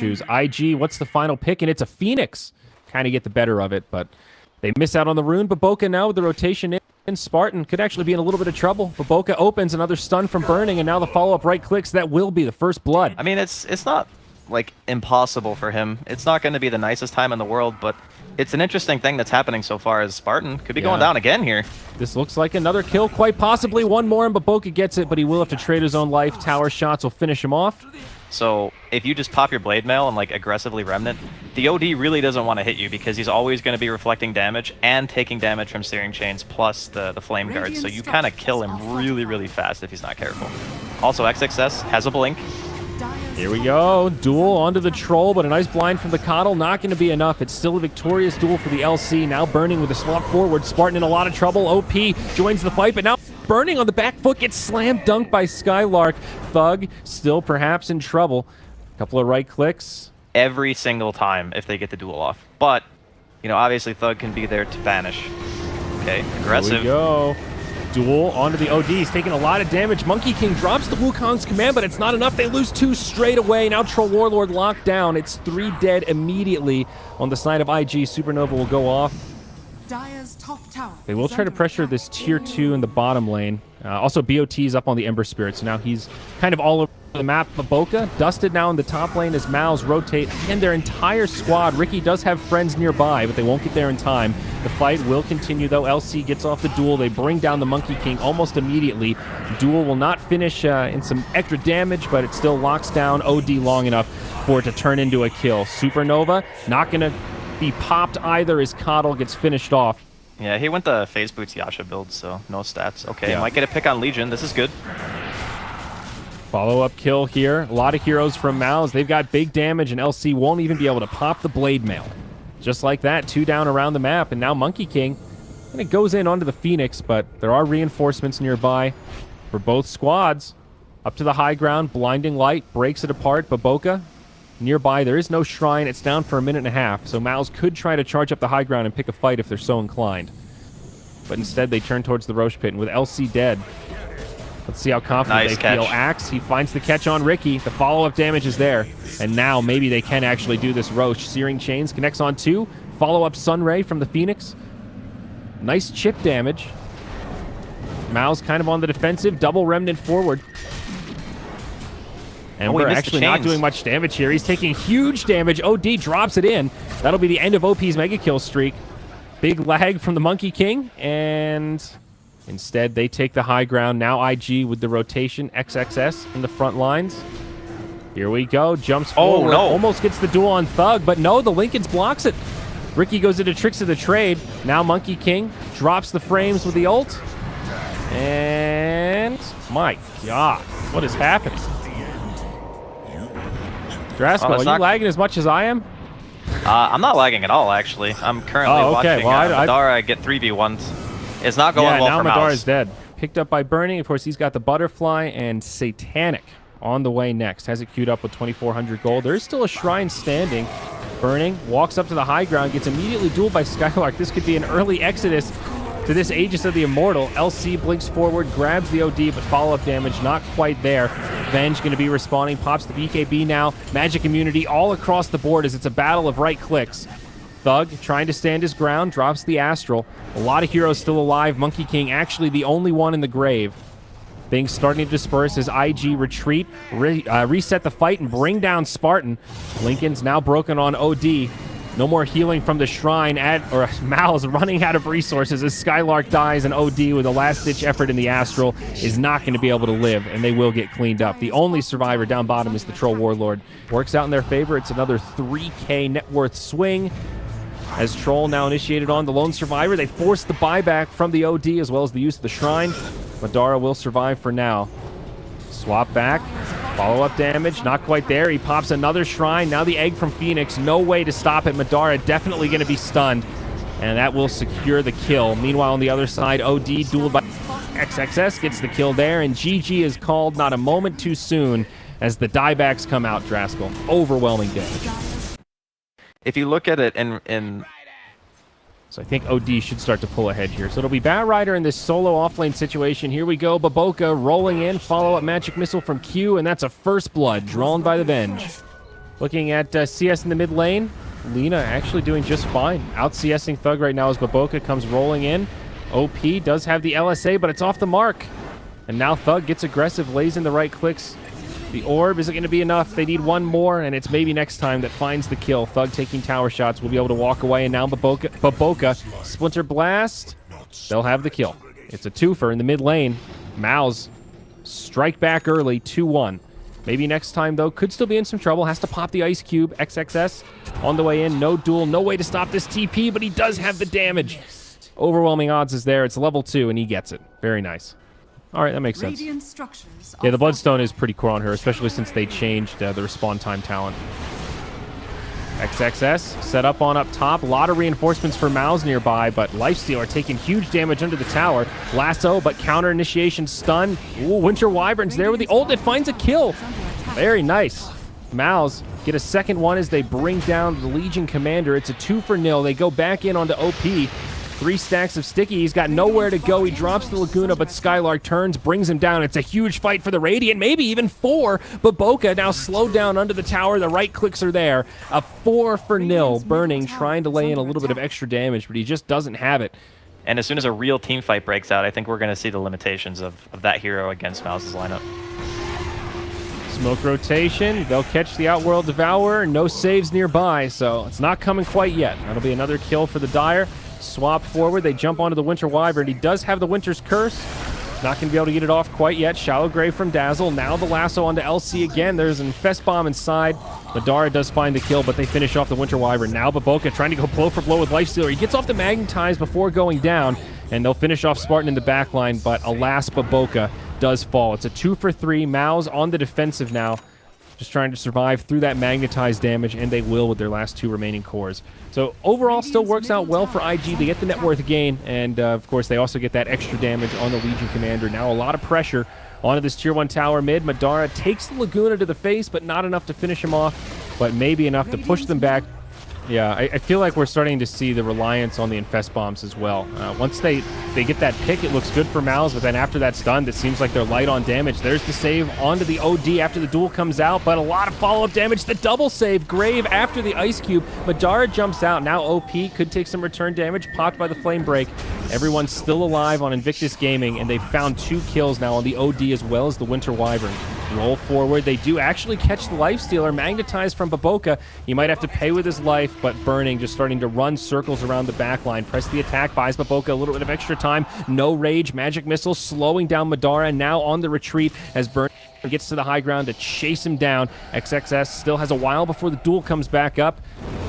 choose. IG, what's the final pick? And it's a Phoenix. Kind of get the better of it, but they miss out on the rune. Baboka now with the rotation in. Spartan could actually be in a little bit of trouble. Baboka opens, another stun from Burning, and now the follow-up right clicks. That will be the first blood. I mean, it's not, like, impossible for him. It's not going to be the nicest time in the world, but it's an interesting thing that's happening so far as Spartan could be going down again here. This looks like another kill, quite possibly. One more, and Baboka gets it, but he will have to trade his own life. Tower shots will finish him off. So if you just pop your Blade Mail and like aggressively Remnant, the OD really doesn't want to hit you because he's always going to be reflecting damage and taking damage from Searing Chains plus the Flame Guard. So you kind of kill him really, really fast if he's not careful. Also, XXS has a blink. Here we go. Duel onto the Troll, but a nice blind from the Coddle. Not going to be enough. It's still a victorious duel for the LC. Now Burning with a swap forward. Spartan in a lot of trouble. OP joins the fight, but now Burning on the back foot gets slam dunked by Skylark. Thug still perhaps in trouble. Couple of right clicks. Every single time if they get the duel off. But, you know, obviously Thug can be there to vanish. Okay, aggressive. Here we go. Duel onto the OD. He's taking a lot of damage. Monkey King drops the Wukong's command, but it's not enough. They lose 2 straight away. Now Troll Warlord locked down. It's 3 dead immediately on the side of IG. Supernova will go off. They will try to pressure this tier 2 in the bottom lane. Also, BOT is up on the Ember Spirit, so now he's kind of all over the map. Baboka dusted now in the top lane as Maus rotate. And their entire squad. Ricky does have friends nearby, but they won't get there in time. The fight will continue, though. LC gets off the duel. They bring down the Monkey King almost immediately. Duel will not finish in some extra damage, but it still locks down OD long enough for it to turn into a kill. Supernova not going to be popped either as Coddle gets finished off. Yeah, he went the Phase Boots Yasha build, so no stats. Okay, might get a pick on Legion. This is good. Follow-up kill here. A lot of heroes from Maus. They've got big damage, and LC won't even be able to pop the Blade Mail. Just like that, 2 down around the map, and now Monkey King and it goes in onto the Phoenix, but there are reinforcements nearby for both squads. Up to the high ground, Blinding Light breaks it apart. Baboka nearby. There is no shrine. It's down for a minute and a half, so Maus could try to charge up the high ground and pick a fight if they're so inclined. But instead, they turn towards the Roche Pit, and with LC dead, let's see how confident they feel. Axe, he finds the catch on Ricky. The follow-up damage is there, and now maybe they can actually do this. Roche, Searing Chains, connects on 2. Follow-up Sunray from the Phoenix. Nice chip damage. Maus kind of on the defensive. Double Remnant forward. And we're actually not doing much damage here. He's taking huge damage. OD drops it in. That'll be the end of OP's mega kill streak. Big lag from the Monkey King, and instead they take the high ground. Now IG with the rotation. XXS in the front lines. Here we go. Jumps forward. Oh, no. Almost gets the duel on Thug, but no, the Lincolns blocks it. Ricky goes into Tricks of the Trade. Now Monkey King drops the frames with the ult. And my God, what is happening? Drasko, are you lagging as much as I am? I'm not lagging at all, actually. I'm currently watching Madara get 3v1s. It's not going well for Maus. Yeah, now Madara's dead. Picked up by Burning. Of course, he's got the Butterfly, and Satanic on the way next. Has it queued up with 2,400 gold. There is still a shrine standing. Burning walks up to the high ground, gets immediately dueled by Skylark. This could be an early exodus to this Aegis of the Immortal. LC blinks forward, grabs the OD, but follow-up damage not quite there. Venge going to be respawning, pops the BKB now. Magic immunity all across the board as it's a battle of right clicks. Thug trying to stand his ground, drops the Astral. A lot of heroes still alive. Monkey King actually the only one in the grave. Things starting to disperse as IG retreat, reset the fight, and bring down Spartan. Lincoln's now broken on OD. No more healing from the shrine. Mal's running out of resources as Skylark dies, and OD with a last-ditch effort in the Astral is not going to be able to live, and they will get cleaned up. The only survivor down bottom is the Troll Warlord. Works out in their favor. It's another 3K net worth swing. As Troll now initiated on the lone survivor, they force the buyback from the OD as well as the use of the shrine. Madara will survive for now. Swap back. Follow-up damage, not quite there. He pops another shrine. Now the egg from Phoenix. No way to stop it. Madara definitely going to be stunned, and that will secure the kill. Meanwhile, on the other side, OD dueled by XXS gets the kill there, and GG is called not a moment too soon as the diebacks come out, Draskell. Overwhelming damage. If you look at it in So I think OD should start to pull ahead here. So it'll be Batrider in this solo offlane situation. Here we go. Baboka rolling in. Follow-up magic missile from Q, and that's a first blood drawn by the Venge. Looking at CS in the mid lane, Lina actually doing just fine. Out CSing Thug right now as Baboka comes rolling in. OP does have the LSA, but it's off the mark. And now Thug gets aggressive, lays in the right clicks. The orb isn't going to be enough. They need one more, and it's maybe next time that finds the kill. Thug taking tower shots will be able to walk away, and now Baboka Splinter Blast. They'll have the kill. It's a twofer in the mid lane. Mouse strike back early, 2-1. Maybe next time, though, could still be in some trouble. Has to pop the Ice Cube. XXS on the way in. No duel, no way to stop this TP, but he does have the damage. Overwhelming odds is there. It's level 2, and he gets it. Very nice. All right, that makes sense. Yeah, the Bloodstone is pretty cool on her, especially since they changed the respawn time talent. XXS set up on up top. A lot of reinforcements for Mouse nearby, but Lifestealer taking huge damage under the tower. Lasso, but counter initiation stun. Ooh, Winter Wyvern's there with the ult that finds a kill. Very nice. Mouse get a second one as they bring down the Legion Commander. It's a 2-0. They go back in onto OP. 3 stacks of Sticky. He's got nowhere to go. He drops the Laguna, but Skylark turns, brings him down. It's a huge fight for the Radiant, maybe even 4. Baboka now slowed down under the tower. The right clicks are there. A 4-0. Burning, trying to lay in a little bit of extra damage, but he just doesn't have it. And as soon as a real team fight breaks out, I think we're going to see the limitations of that hero against Mouse's lineup. Smoke rotation. They'll catch the Outworld Devourer. No saves nearby, so it's not coming quite yet. That'll be another kill for the Dire. Swap forward. They jump onto the Winter Wyvern. He does have the Winter's Curse. Not going to be able to get it off quite yet. Shallow Grave from Dazzle. Now the lasso onto LC again. There's an Infest Bomb inside. Madara does find the kill, but they finish off the Winter Wyvern. Now Baboka trying to go blow for blow with Lifestealer. He gets off the Magnetize before going down, and they'll finish off Spartan in the backline, but alas, Baboka does fall. It's a 2-for-3. Mao's on the defensive now, just trying to survive through that magnetized damage, and they will with their last 2 remaining cores. So overall, still works out well for IG. They get the net worth gain, and of course, they also get that extra damage on the Legion Commander. Now a lot of pressure onto this Tier 1 tower mid. Madara takes the Laguna to the face, but not enough to finish him off, but maybe enough to push them back. Yeah, I feel like we're starting to see the reliance on the Infest Bombs as well. Once they get that pick, it looks good for Mouse, but then after that stun, it seems like they're light on damage. There's the save onto the OD after the duel comes out, but a lot of follow-up damage. The double save, Grave after the Ice Cube. Madara jumps out. Now OP could take some return damage, popped by the Flame Break. Everyone's still alive on Invictus Gaming, and they've found 2 kills now on the OD as well as the Winter Wyvern. Roll forward. They do actually catch the Lifestealer, magnetized from Baboka. He might have to pay with his life, but Burning just starting to run circles around the backline. Press the attack, buys Baboka a little bit of extra time. No rage, magic missile slowing down Madara. Now on the retreat as Burning gets to the high ground to chase him down. XXS still has a while before the duel comes back up.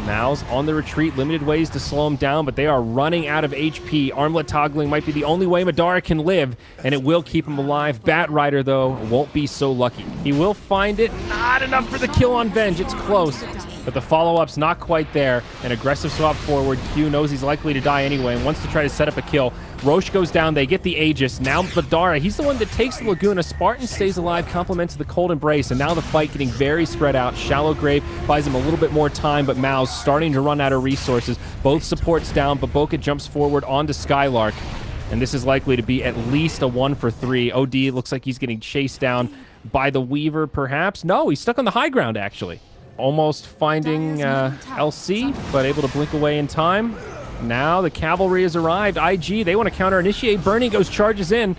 Mao's on the retreat, limited ways to slow him down, but they are running out of HP. Armlet toggling might be the only way Madara can live, and it will keep him alive. Bat Rider, though, won't be so lucky. He will find it. Not enough for the kill on Venge. It's close, but the follow-up's not quite there. An aggressive swap forward. Q knows he's likely to die anyway and wants to try to set up a kill. Roche goes down. They get the Aegis. Now Madara, he's the one that takes the Laguna. Spartan stays alive, compliments the Cold Embrace, and now the fight getting very spread out. Shallow Grave buys him a little bit more time, but Mao's starting to run out of resources. Both supports down. Baboka jumps forward onto Skylark, and this is likely to be at least a 1-for-3. OD looks like he's getting chased down by the Weaver, perhaps. No, he's stuck on the high ground, actually. Almost finding LC, but able to blink away in time. Now the cavalry has arrived. IG, they want to counter-initiate. Bernie charges in.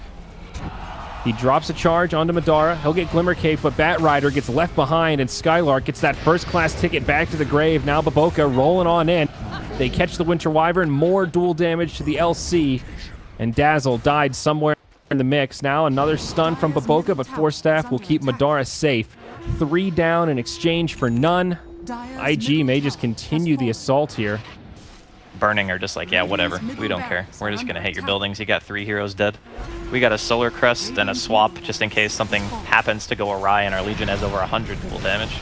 He drops a charge onto Madara. He'll get Glimmer Cape, but Bat Rider gets left behind, and Skylark gets that first-class ticket back to the grave. Now Baboka rolling on in. They catch the Winter Wyvern. More dual damage to the LC, and Dazzle died somewhere in the mix. Now another stun from Baboka, but Force Staff will keep Madara safe. 3 down in exchange for none. IG may just continue the assault here. Burning are just like, yeah, whatever. We don't care. We're just going to hit your buildings. You got 3 heroes dead. We got a Solar Crest and a swap just in case something happens to go awry and our Legion has over 100 dual damage.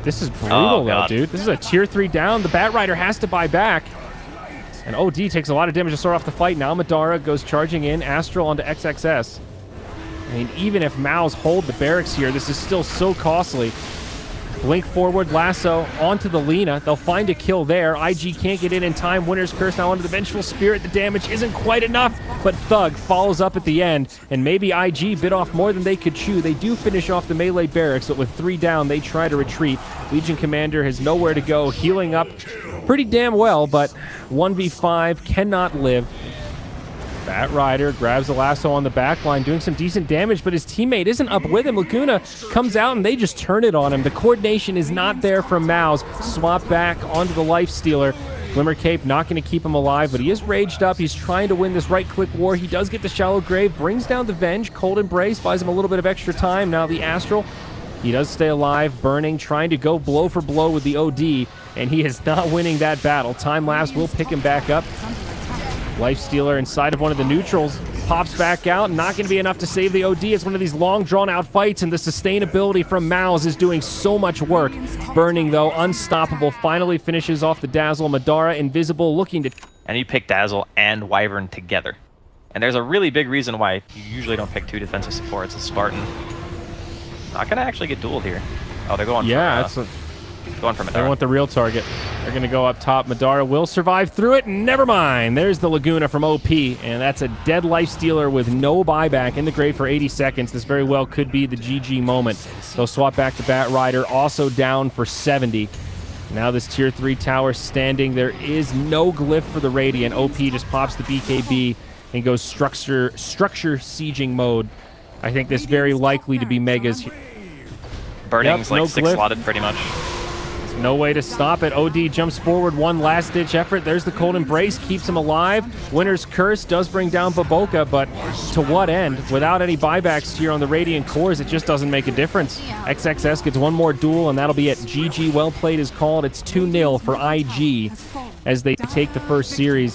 This is brutal, though, dude. This is a tier 3 down. The Bat Rider has to buy back. And OD takes a lot of damage to start off the fight. Now Madara goes charging in. Astral onto XXS. I mean, even if Mao's hold the barracks here, this is still so costly. Blink forward, lasso onto the Lina. They'll find a kill there. IG can't get in time. Winner's Curse now onto the Vengeful Spirit. The damage isn't quite enough, but Thug follows up at the end, and maybe IG bit off more than they could chew. They do finish off the melee barracks, but with 3 down, they try to retreat. Legion Commander has nowhere to go, healing up pretty damn well, but 1v5 cannot live. Bat Rider grabs the lasso on the back line, doing some decent damage, but his teammate isn't up with him. Laguna comes out, and they just turn it on him. The coordination is not there from Mouse. Swap back onto the Lifestealer. Glimmer Cape not going to keep him alive, but he is raged up. He's trying to win this right-click war. He does get the Shallow Grave, brings down the Venge. Cold Embrace buys him a little bit of extra time. Now the Astral, he does stay alive, burning, trying to go blow for blow with the OD, and he is not winning that battle. Time Lapse will pick him back up. Lifestealer inside of one of the neutrals, pops back out, not going to be enough to save the OD. It's one of these long drawn-out fights, and the sustainability from Mouse is doing so much work. Burning, though, unstoppable, finally finishes off the Dazzle. Madara, invisible, looking to... And you pick Dazzle and Wyvern together. And there's a really big reason why you usually don't pick 2 defensive supports. A Spartan. Not going to actually get dueled here. Oh, they're going for... Going for Madara. They want the real target. They're going to go up top. Madara will survive through it. Never mind. There's the Laguna from OP, and that's a dead Lifestealer with no buyback in the grave for 80 seconds. This very well could be the GG moment. They'll swap back to Bat Rider, also down for 70. Now this tier 3 tower standing. There is no glyph for the Radiant. OP just pops the BKB and goes structure sieging mode. I think this very likely to be Mega's. Burning's like 6 slotted pretty much. No way to stop it. OD jumps forward, one last-ditch effort. There's the Cold Embrace, keeps him alive. Winner's Curse does bring down Baboka, but to what end? Without any buybacks here on the Radiant cores, it just doesn't make a difference. XXS gets one more duel, and that'll be it. GG. Well played is called. It's 2-0 for IG as they take the first series.